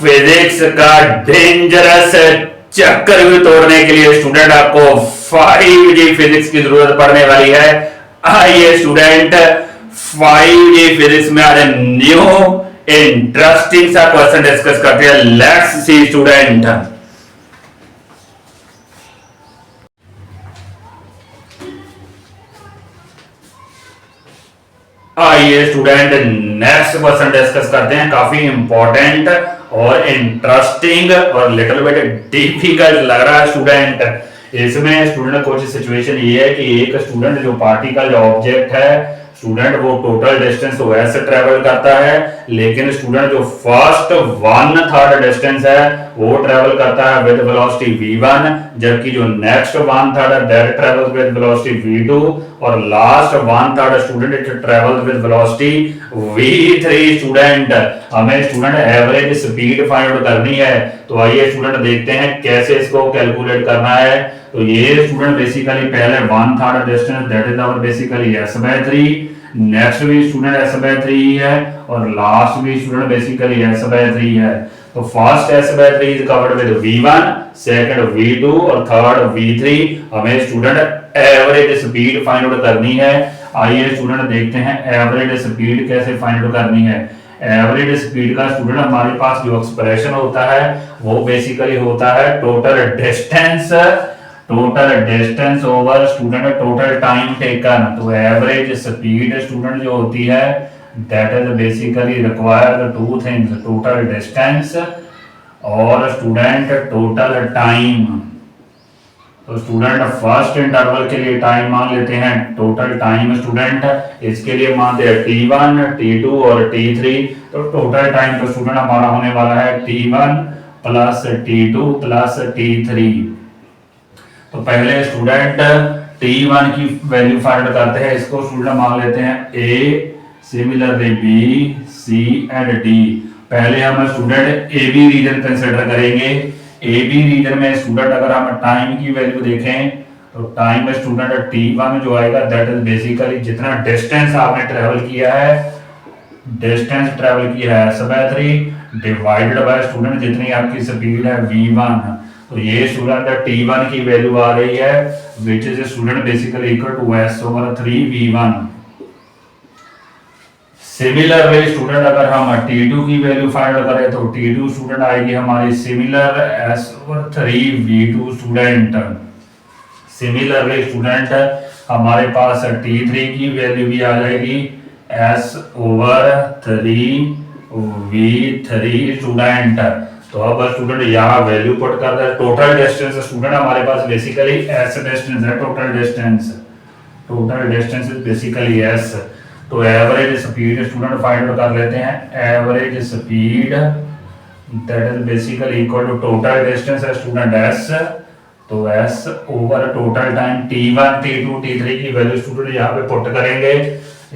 Physics का dangerous चक्कर भी तोड़ने के लिए स्टूडेंट आपको 5G फिजिक्स की जरूरत पड़ने वाली है। आइए स्टूडेंट 5G फिजिक्स में आज न्यू इंटरेस्टिंग सा क्वेश्चन डिस्कस करते हैं। Let's see student. आइए स्टूडेंट नेक्स्ट क्वेश्चन डिस्कस करते हैं। काफी इंपॉर्टेंट और इंटरेस्टिंग और लिटिल बिट डिफिकल्ट लग रहा है स्टूडेंट। इसमें स्टूडेंट कुछ सिचुएशन ये है कि एक स्टूडेंट जो पार्टिकल ऑब्जेक्ट है स्टूडेंट वो टोटल डिस्टेंस ओएस से ट्रेवल करता है, लेकिन स्टूडेंट जो फर्स्ट 1/3 डिस्टेंस है वो ट्रेवल करता है विद वेलोसिटी v1, जबकि जो next 1/3 that travels with velocity v2 और last 1/3 student it travels with velocity v3। Student हमें student average speed find out करनी है, तो आइए स्टूडेंट देखते हैं कैसे इसको कैलकुलेट करना है। तो ये स्टूडेंट बेसिकली पहले 1/3 distance that is our basically s/3, next भी स्टूडेंट s/3 है और लास्ट भी स्टूडेंट बेसिकली s/3 है। तो first s/3 is covered with v1, second v2 और थर्ड v3। हमें student average speed find out करनी है। आइए स्टूडेंट देखते हैं एवरेज स्पीड कैसे फाइंड आउट करनी है। एवरेज स्पीड का स्टूडेंट हमारे पास जो एक्सप्रेशन होता है वो बेसिकली होता है total distance over student total time taken. तो एवरेज स्पीड स्टूडेंट जो होती है that is basically required two things, total distance और स्टूडेंट टोटल टाइम। तो स्टूडेंट फर्स्ट इंटरवल के लिए टाइम मान लेते हैं टोटल टाइम स्टूडेंट, इसके लिए मानते हैं t1, t2 और t3। तो टोटल टाइम तो स्टूडेंट हमारा होने वाला है t1 plus t2 plus t3। तो पहले स्टूडेंट t1 की वैल्यू फाइंड करते हैं। इसको स्टूडेंट मान लेते हैं a, similarly b, c and d। पहले हम student A B region consider करेंगे। ए बी रीजन में स्टूडेंट अगर हम टाइम की वैल्यू देखें तो टाइम स्टूडेंट t1 जो आएगा दैट इज बेसिकली जितना डिस्टेंस आपने ट्रेवल किया है, डिस्टेंस ट्रेवल किया है s/3 डिवाइडेड बाय स्टूडेंट जितनी आपकी स्पीड है v1। तो ये स्टूडेंट t1 की वैल्यू आ रही है which is student basically equal to s/3 v1। Similarly student अगर हम t2 की वैल्यू फाइंड करें तो t2 स्टूडेंट आएगी हमारी similar s/3 v2 student. Similarly student हमारे पास t3 की वैल्यू भी आ जाएगी s/3 v3 स्टूडेंट। तो अब स्टूडेंट यहाँ वैल्यू पुट करते हैं। टोटल डिस्टेंस स्टूडेंट हमारे पास बेसिकली s डिस्टेंस है। Total distance is basically s। तो average speed student find out कर लेते हैं। Average speed that is basically equal to total distance है स्टूडेंट s। तो s over total time t1, t2, t3 की value student यहाँ पे पुट करेंगे।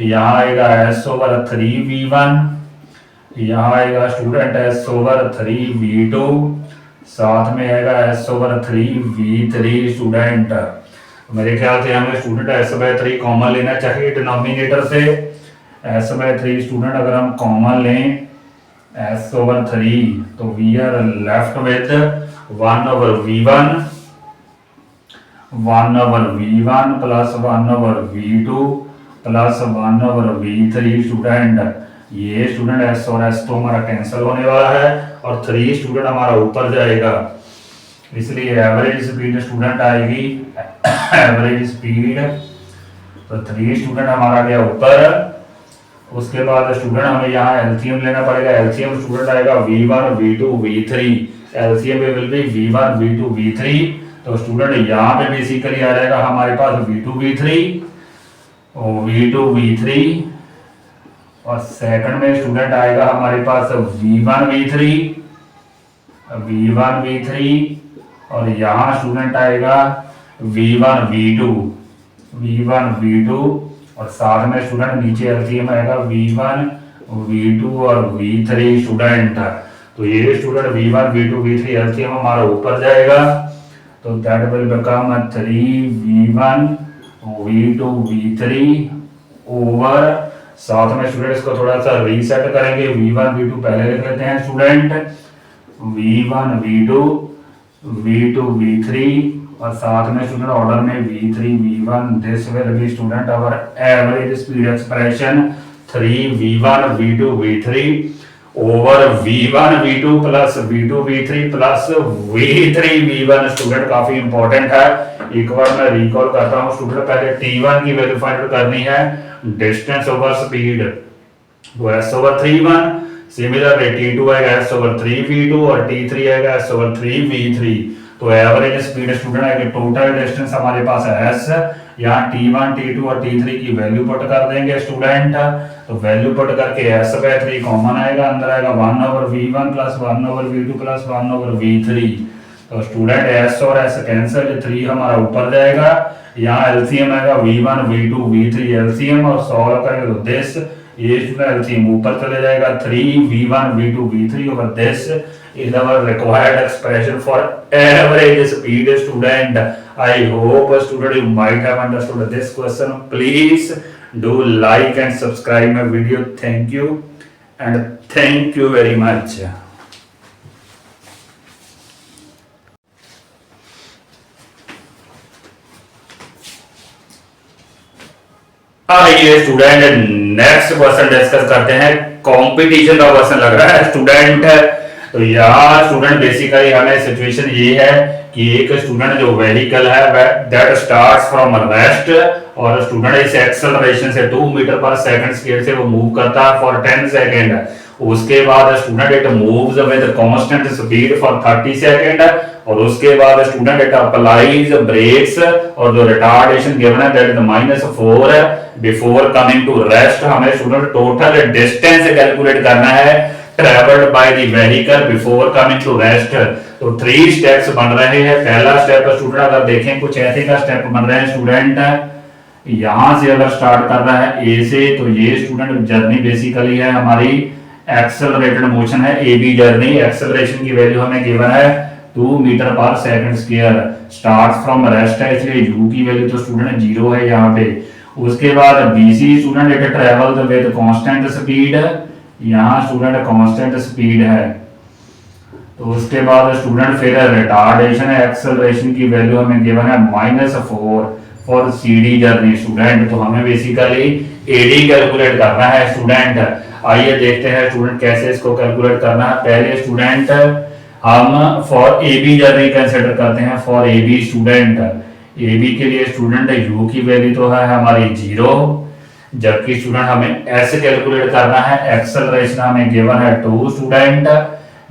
यहाँ आएगा s/3 v1, यहाँ आएगा स्टूडेंट s/3 v2, साथ में आएगा s/3 v3 स्टूडेंट। मेरे ख्याल से हमें स्टूडेंट s/3 कॉमन लेना चाहिए डिनोमिनेटर से। s/3 स्टूडेंट अगर हम कॉमन लें s/3 तो we are left with 1/v1 plus 1/v2 plus 1/v3 student. ये स्टूडेंट s और s तो हमारा कैंसिल होने वाला है और 3 स्टूडेंट हमारा ऊपर जाएगा, इसलिए एवरेज स्पीड स्टूडेंट आएगी एवरेज स्पीड। तो 3 स्टूडेंट हमारा गया ऊपर। उसके बाद स्टूडेंट हमें यहाँ एलसीएम लेना पड़ेगा। एलसीएम स्टूडेंट आएगा v1 v2 v3। एलसीएम में will be v1 v2 v3। तो स्टूडेंट यहाँ पे बेसिकली आ जाएगा हमारे पास v2 v3 और सेकंड में स्टूडेंट आएगा हमारे पास v1 v3 और यहाँ स्टूडेंट आएगा v1 v2 और साथ में स्टूडेंट नीचे एलसीएम आएगा v1 v2 और v3 स्टूडेंट। तो ये student v1 v2 v3 LCM हमारा ऊपर जाएगा, तो that will become 3v1 v2 v3 over. साथ में स्टूडेंट इसको थोड़ा सा रीसेट करेंगे। v1 v2 पहले लिख लेते हैं student. V1 V2 V2 V3 और साथ में स्टूडेंट ऑर्डर में V3 V1। This will be student our average speed expression 3 V1 V2 V3 over V1 V2 plus V2 V3 plus V3 V1। Student काफी important है, एक बार मैं recall करता हूँ स्टूडेंट। पहले T1 की वैल्यू फाइंड आउट करनी है, डिस्टेंस ओवर स्पीड वो S ओवर 3 1। सिमिलरली T2 आएगा S ओवर 3 V2 और T3 आएगा S ओवर 3 V3। तो एवरेज स्पीड स्टूडेंट है कि टोटल डिस्टेंस हमारे पास है S, यहाँ T1 T2 और T3 की वैल्यू पुट कर देंगे स्टूडेंट। तो वैल्यू पुट करके S बाय 3 कॉमन आएगा, अंदर आएगा 1 over V1 plus 1 over V2 plus 1 over V3। तो स्टूडेंट S और S कैंसिल, 3 हमारा ऊपर जाएगा, यहाँ एलसीएम आएगा V1 V2 V3 एलसीएम और सॉल्व करेंगे तो दिस ये स्टूडेंट एलसीएम ऊपर चले जाएगा 3 V1 V2 V3 over this is our required expression for average speed student. I hope student you might have understood this question. Please do like and subscribe my video. Thank you and thank you very much. आइए student next question discuss करते हैं। Competition का question लग रहा है student. तो यार student basically हमें सिचुएशन ये है कि एक स्टूडेंट जो व्हीकल है दैट स्टार्ट्स फ्रॉम रेस्ट और स्टूडेंट इस एक्सेलरेशन से 2 मीटर पर सेकंड स्पीड से वो मूव करता है फॉर 10 सेकंड। उसके बाद student it moves with constant speed for 30 second और उसके बाद स्टूडेंट इट अप्लाइज ब्रेक्स और जो रिटार्डेशन गिवन है that is -4 before coming to rest. हमें स्टूडेंट टोटल डिस्टेंस कैलकुलेट करना है travelled by the vehicle before coming to rest. तो 3 स्टेप्स बन रहे हैं। पहला स्टेप स्टूडेंट अगर देखें कुछ ऐसे का स्टेप बन रहे हैं स्टूडेंट, यहां से अगर स्टार्ट कर रहा है ए से, तो ये स्टूडेंट जर्नी बेसिकली है हमारी एक्सेलरेटेड मोशन है ए बी जर्नी। एक्सेलरेशन की वैल्यू हमें गिवन है 2 metre per second square. Start from rest है इसलिए यू की वैल्यू तो स्टूडेंट 0 है यहाँ पे। उसके बाद BC student it travels with constant speed, यहाँ स्टूडेंट कांस्टेंट स्पीड है। तो उसके बाद स्टूडेंट फिर रिटार्डेशन है, एक्सेलरेशन की वैल्यू हमें गिवन है -4 फॉर सीडी जर्नी स्टूडेंट। तो हमें बेसिकली एडी कैलकुलेट करना है स्टूडेंट। आइए देखते हैं स्टूडेंट कैसे इसको कैलकुलेट करना है। पहले स्टूडेंट हम for A B journey consider करते हैं। For A B student, A B के लिए स्टूडेंट यू की वैल्यू तो है हमारी 0, जबकि स्टूडेंट हमें एस कैलकुलेट करना है। एक्सेलरेशन हमें गिवन है 2 स्टूडेंट,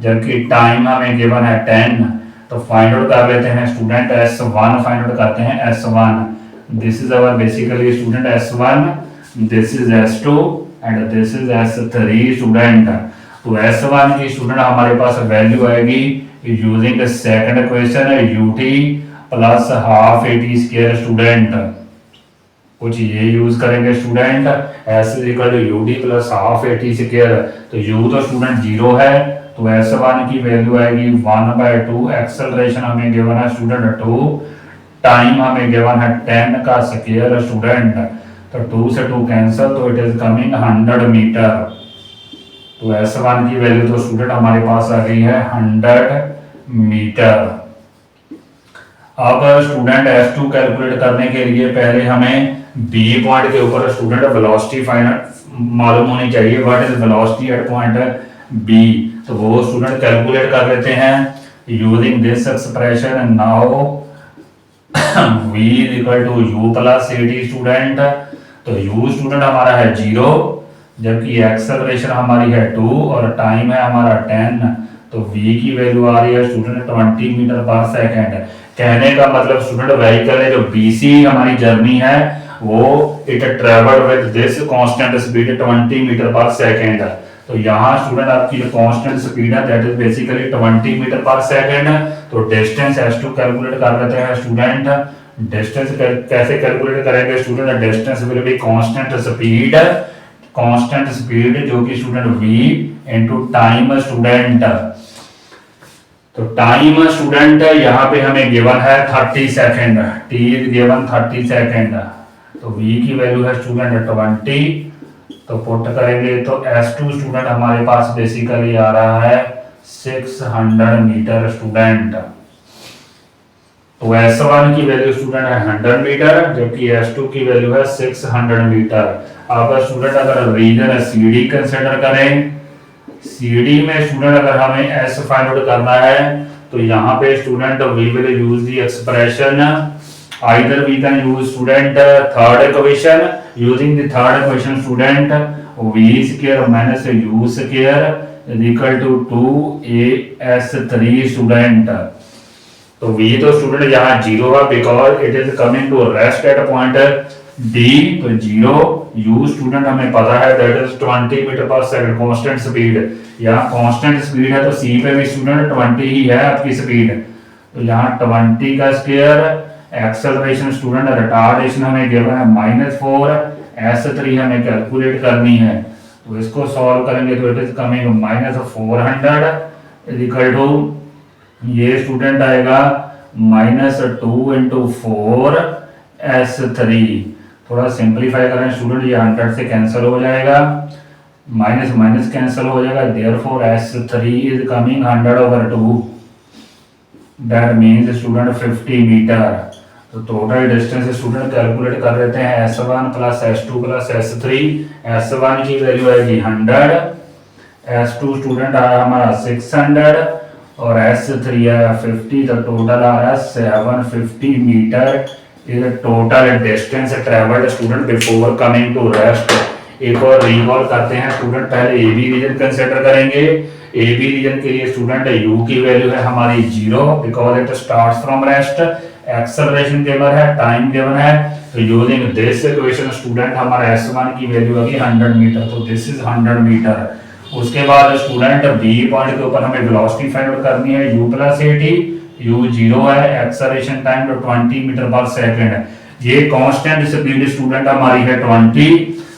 जबकि टाइम हमें गिवन है 10। तो फाइंड आउट कर लेते हैं स्टूडेंट S1 फाइंड आउट करते हैं। S1 this is our basically student S1, this is S2 and this is S3 student. तो S1 की स्टूडेंट हमारे पास वैल्यू आएगी using second equation ut plus half AT square student. कुछ ये use करेंगे student S equal to UT plus half AT square. तो U तो स्टूडेंट 0 है, तो S1 की वैल्यू आएगी 1/2। एक्सेलरेशन हमें गिवन है स्टूडेंट 2, टाइम हमें गिवन है 10 का स्क्वायर स्टूडेंट। तो 2 से 2 कैंसिल, तो इट इज कमिंग 100 मीटर। तो S1 की वैल्यू तो स्टूडेंट हमारे पास आ गई है 100 मीटर। अब स्टूडेंट S2 कैलकुलेट करने के लिए पहले हमें B पॉइंट के ऊपर स्टूडेंट वेलोसिटी मालूम होनी चाहिए। What is velocity at point B, तो वो स्टूडेंट कैलकुलेट कर लेते हैं using this expression. Now V equal to U plus AT student. तो U स्टूडेंट हमारा है 0, जबकि एक्सेलरेशन हमारी है 2 और टाइम है हमारा 10। तो V की वैल्यू आ रही है स्टूडेंट 20 मीटर पर सेकंड। कहने का मतलब स्टूडेंट व्हीकल है जो BC हमारी जर्नी है वो it travelled with this constant speed 20 metre per second. तो यहाँ स्टूडेंट आपकी जो कांस्टेंट स्पीड है that is basically 20 metre per second. तो डिस्टेंस S2 कैलकुलेट कर लेते हैं स्टूडेंट। डिस्टेंस कैसे कैलकुलेट करेंगे student? Distance will be constant speed जो कि student V into time student. तो टाइम स्टूडेंट यहाँ पे हमें गिवन है 30 second, T is given 30 second. तो V की वैल्यू है स्टूडेंट 20। तो पुट करेंगे तो S2 स्टूडेंट हमारे पास बेसिकली आ रहा है 600 मीटर स्टूडेंट। तो S1 की वैल्यू स्टूडेंट है 100 मीटर, जबकि S2 की वैल्यू है 600 मीटर। अब स्टूडेंट अगर रीजन CD कंसिडर करें, CD में स्टूडेंट अगर हमें S फाइंड आउट करना है तो यहाँ पे student we will use the expression, either we can use student third equation. Using the third equation student, v square minus u square is equal to 2as3 student। तो v तो student यहाँ zero है because it is coming to rest at point d, तो zero. u student हमें पता है that is 20 metre per second constant speed. यहाँ constant speed है तो c पे भी स्टूडेंट 20 ही है आपकी स्पीड, तो यहाँ 20 का स्क्वायर। एक्सेलरेशन स्टूडेंट रिटार्डेशन हमें गिवन है -4, S3 हमें कैलकुलेट करनी है, तो इसको सॉल्व करेंगे तो it is coming -400 is equal to, ये स्टूडेंट आएगा -2 × 4 S3। थोड़ा सिंपलीफाई करें स्टूडेंट, ये 100 से कैंसिल हो जाएगा, माइनस माइनस कैंसिल हो जाएगा, therefore S3 is coming 100/2, that means student 50 metre. तो टोटल डिस्टेंस स्टूडेंट कैलकुलेट कर लेते हैं S1 plus S2 plus S3। S1 की वैल्यू आएगी 100, S2 स्टूडेंट आया हमारा 600 और S3 आया 50, तो टोटल आ रहा है 750 metre is total distance travelled student before coming to rest. एक और रिकॉल करते हैं स्टूडेंट, पहले ए बी रीजन कंसिडर करेंगे। ए बी रीजन के लिए स्टूडेंट u की वैल्यू है हमारी 0 because it starts from rest, acceleration given है, टाइम गिवन है, तो यूजिंग दिस इक्वेशन स्टूडेंट हमारा S1 की वैल्यू आ गई 100 मीटर, तो दिस इज 100 मीटर। उसके बाद स्टूडेंट बी पॉइंट के ऊपर हमें वेलोसिटी फाइंड आउट करनी है, u + 80, u 0 है, एक्सेलरेशन टाइम तो 20 मीटर पर सेकंड। ये कांस्टेंट स्पीड स्टूडेंट हमारी है 20,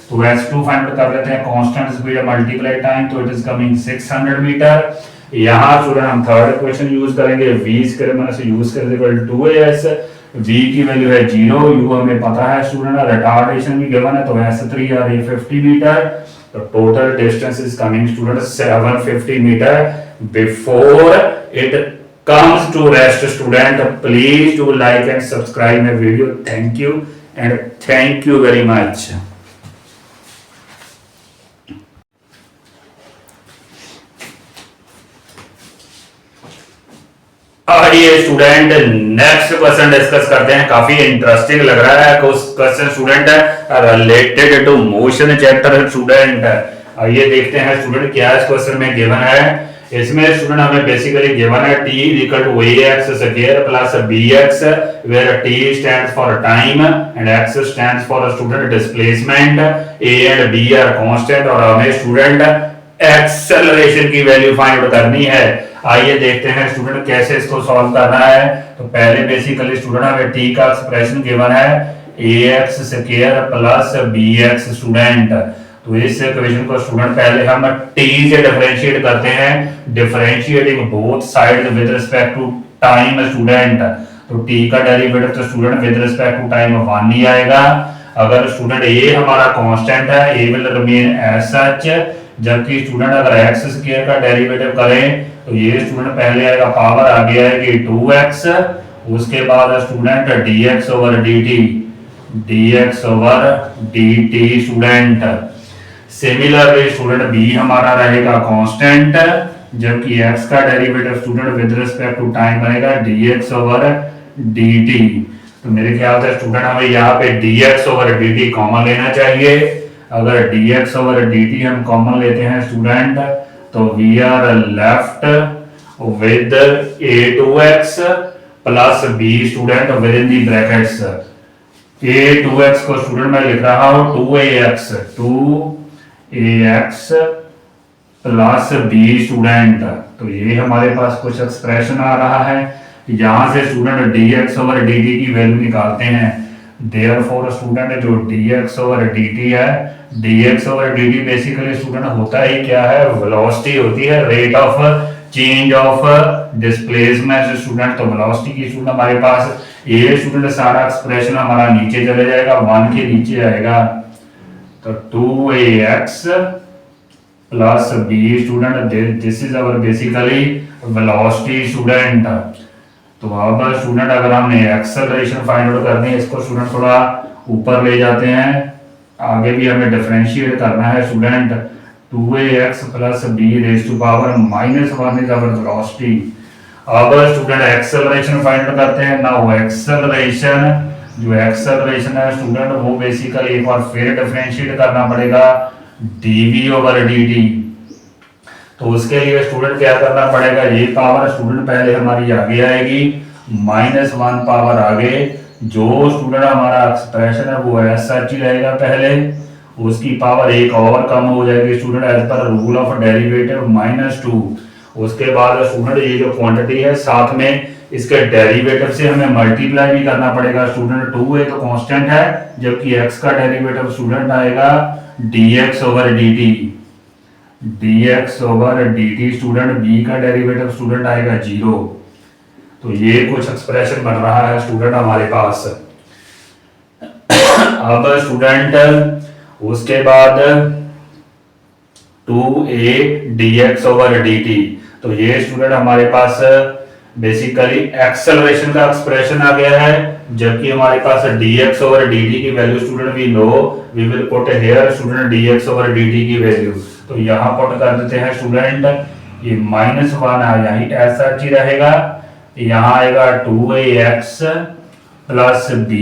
तो S2 फाइंड आउट कर लेते हैं, कांस्टेंट स्पीड मल्टीप्लाई टाइम, तो इट इज कमिंग 600 मीटर। यहाँ स्टूडेंट हम थर्ड इक्वेशन यूज करेंगे, v square minus u square equal to 2as। v की वैल्यू है 0, u हमें पता है स्टूडेंट, रिटार्डेशन भी गिवन है, तो S3 और ये 50 मीटर, तो total distance is coming student 750 metre before it comes to rest student। please do like and subscribe my video, thank you and thank you very much। आइए student next question discuss करते हैं, काफी interesting लग रहा है question student, related to motion chapter student. आइए देखते हैं स्टूडेंट क्या इस क्वेश्चन में गिवन है। इसमें स्टूडेंट हमें बेसिकली गिवन है t = ax square plus bx where t stands for time and x stands for student displacement, a and b are constant और हमें स्टूडेंट एक्सेलरेशन की वैल्यू फाइंड आउट करनी है। आइए देखते हैं स्टूडेंट कैसे इसको सॉल्व करना है। तो पहले बेसिकली स्टूडेंट हमें t का एक्सप्रेशन गिवन है ax square plus bx student, तो इस इक्वेशन को स्टूडेंट पहले हम t से डिफरेंशिएट करते हैं, differentiating both side with respect to time student, तो t का डेरिवेटिव तो student with respect to time 1 ही आएगा। अगर स्टूडेंट a हमारा कांस्टेंट है, a will remain as such, जबकि स्टूडेंट अगर x स्क्वायर का डेरिवेटिव करें तो ये स्टूडेंट पहले आएगा पावर आगे आएगी 2x, उसके बाद student dx/dt student. Similarly student b हमारा रहेगा कांस्टेंट, जबकि x का derivative student with respect to time बनेगा dx/dt। तो मेरे ख्याल से स्टूडेंट हमें यहाँ पे dx/dt कॉमन लेना चाहिए। अगर dx/dt हम कॉमन लेते हैं स्टूडेंट तो we are left with a2x plus b student within the brackets। a2x को स्टूडेंट मैं लिख रहा हूँ 2ax प्लस b स्टूडेंट, तो ये हमारे पास कुछ एक्सप्रेशन आ रहा है। यहाँ से स्टूडेंट dx/dt की वैल्यू निकालते हैं, देयरफॉर स्टूडेंट जो dx/dt है, dx/dt बेसिकली स्टूडेंट होता ही क्या है, वेलोसिटी होती है, rate of change of displacement student. तो वेलोसिटी की स्टूडेंट हमारे पास ये स्टूडेंट सारा एक्सप्रेशन हमारा नीचे चले जाएगा, 1 के नीचे आएगा, तो 2ax plus b student, this is our basically velocity student. तो अब स्टूडेंट अगर हमने एक्सेलरेशन फाइंड आउट करनी है, इसको स्टूडेंट थोड़ा ऊपर ले जाते हैं, आगे भी हमें डिफरेंशिएट करना है student. 2ax plus b raise to power minus 1 is our velocity. अब स्टूडेंट एक्सेलरेशन फाइंड आउट करते हैं। नाउ एक्सेलरेशन, जो एक्सेलरेशन है स्टूडेंट वो बेसिकली एक बार फिर डिफरेंशिएट करना पड़ेगा dv ओवर dt। तो उसके लिए स्टूडेंट क्या करना पड़ेगा, ये पावर स्टूडेंट पहले हमारी आगे आएगी, -1 पावर आगे, जो स्टूडेंट हमारा एक्सप्रेशन है वो ऐसा ही रहेगा पहले, उसकी पावर एक और कम हो जाएगी student as per rule of derivative -2। उसके बाद स्टूडेंट ये जो क्वांटिटी है साथ में इसके डेरिवेटिव से हमें मल्टीप्लाई भी करना पड़ेगा स्टूडेंट। 2a तो कांस्टेंट है, जबकि x का डेरिवेटिव स्टूडेंट आएगा dx over dt, dx over dt student, b का डेरिवेटिव स्टूडेंट आएगा 0। तो ये कुछ एक्सप्रेशन बन रहा है स्टूडेंट हमारे पास। अब स्टूडेंट उसके बाद 2a dx ओवर dt, तो ये स्टूडेंट हमारे पास बेसिकली एक्सेलरेशन का एक्सप्रेशन आ गया है, जबकि हमारे पास dx ओवर dt की value student we know, we will put here student dx over dt की वैल्यू। तो यहां पुट कर देते हैं स्टूडेंट, ये -1 आया ही ऐसा ही रहेगा, यहां आएगा 2ax प्लस b,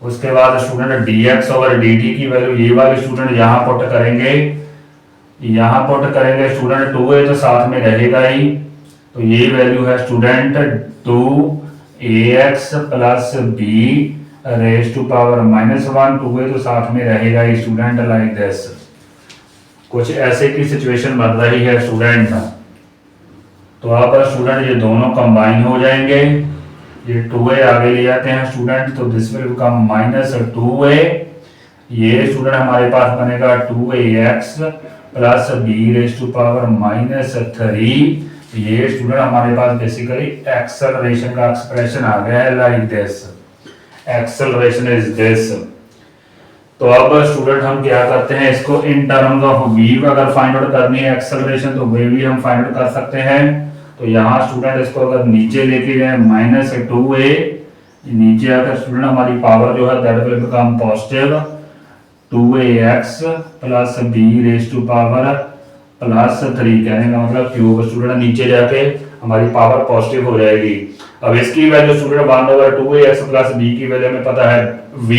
उसके बाद स्टूडेंट dx ओवर dt की वैल्यू ये वाली स्टूडेंट यहां पुट करेंगे, यहां पुट करेंगे स्टूडेंट 2a तो साथ में रहेगा ही, तो ये वैल्यू है student 2ax plus b raise to power -1, 2a तो साथ में रहेगा ही स्टूडेंट, लाइक दिस। कुछ ऐसे की सिचुएशन बन रही है स्टूडेंट। तो अब स्टूडेंट ये दोनों कंबाइन हो जाएंगे, ये 2a आगे ले जाते हैं स्टूडेंट, तो दिस विल बिकम -2a, ये स्टूडेंट हमारे पास बनेगा 2ax plus b raise to power -3। ये स्टूडेंट हमारे पास बेसिकली एक्सेलरेशन का एक्सप्रेशन आ गया है, like this, acceleration is this. तो अब स्टूडेंट हम क्या करते हैं, इसको इन टर्म्स ऑफ v अगर फाइंड आउट करनी है एक्सेलरेशन, तो वे भी हम फाइंड आउट कर सकते हैं। तो यहाँ स्टूडेंट इसको अगर नीचे लेके जाए -2a, नीचे आकर स्टूडेंट हमारी पावर जो है that will become positive 2ax plus b raise to power +3, कहने का मतलब क्यूब, स्टूडेंट नीचे जाके हमारी पावर पॉजिटिव हो जाएगी। अब इसकी value student 1/2ax plus b की वैल्यू में पता है v,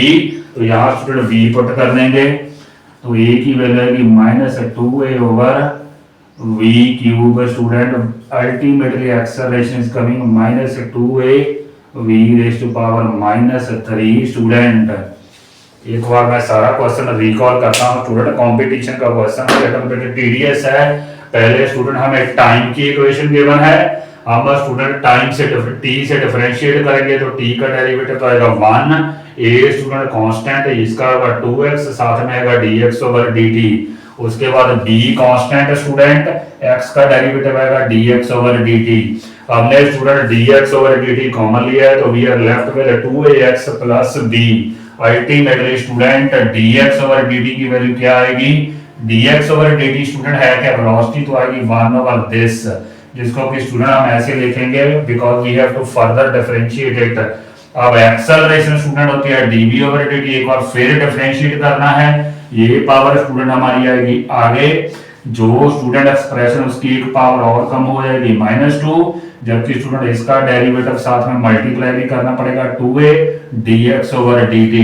तो यहाँ स्टूडेंट v पुट कर देंगे, तो a की वैल्यू आएगी -2a over v cube student, ultimately acceleration is coming -2a v raise to power -3 student. एक बार मैं सारा क्वेश्चन रिकॉल करता हूं स्टूडेंट, कंपटीशन का क्वेश्चन है, टीडीएस है। पहले स्टूडेंट हमें टाइम की इक्वेशन गिवन है, हम स्टूडेंट टाइम से t से डिफरेंशिएट करेंगे, तो t का डेरिवेटिव तो आएगा 1, a स्टूडेंट कांस्टेंट है, इसका आएगा 2x, साथ में आएगा dx ओवर dt। उसके बाद b कांस्टेंट है स्टूडेंट, x का डेरिवेटिव आएगा dx ओवर dt। हमने student dx over dt common लिया है, तो we are left with 2ax plus b। Ultimately student dx over dt की वैल्यू क्या आएगी, dx ओवर dt स्टूडेंट है क्या, वेलोसिटी तो आएगी 1 ओवर दिस, जिसको कि स्टूडेंट हम ऐसे लिखेंगे because we have to further differentiate it. अब एक्सेलरेशन स्टूडेंट होती है dv ओवर dt, एक बार फिर डिफरेंशिएट करना है, ये पावर स्टूडेंट हमारी आएगी आगे, जो स्टूडेंट एक्सप्रेशन उसकी एक पावर और कम हो जाएगी -2, जबकि स्टूडेंट इसका डेरिवेटिव साथ में मल्टीप्लाई भी करना पड़ेगा 2a dx ओवर dt।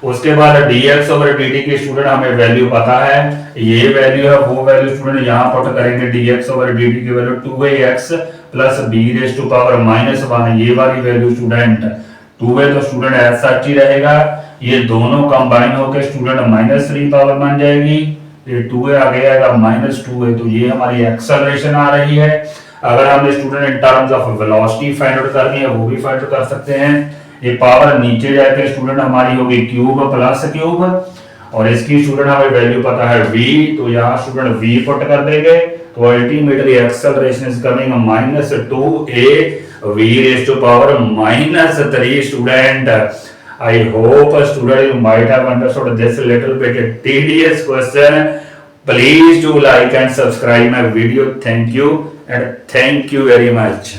उसके बाद dx ओवर dt की स्टूडेंट हमें वैल्यू पता है, ये वैल्यू है वो वैल्यू स्टूडेंट यहाँ पुट करेंगे, dx ओवर dt की value 2ax plus b raise to power -1, ये वाली वैल्यू स्टूडेंट 2a तो स्टूडेंट ऐसा ही रहेगा, ये दोनों कंबाइन होकर स्टूडेंट -3 पावर बन जाएगी, ये 2a आ गया -2a, तो ये हमारी एक्सेलरेशन आ रही है। अगर हमने student in terms of velocity find out करनी है, वो भी फाइंड आउट कर सकते हैं। ये पावर नीचे जाकर स्टूडेंट हमारी होगी क्यूब प्लस क्यूब, और इसकी स्टूडेंट हमें वैल्यू पता है v, तो यहाँ स्टूडेंट v पुट कर देंगे, तो ultimately acceleration is coming -2a v raise to power -3 student. I hope student you might have understood this little bit tedious question. Please do like and subscribe my video. Thank you and thank you very much.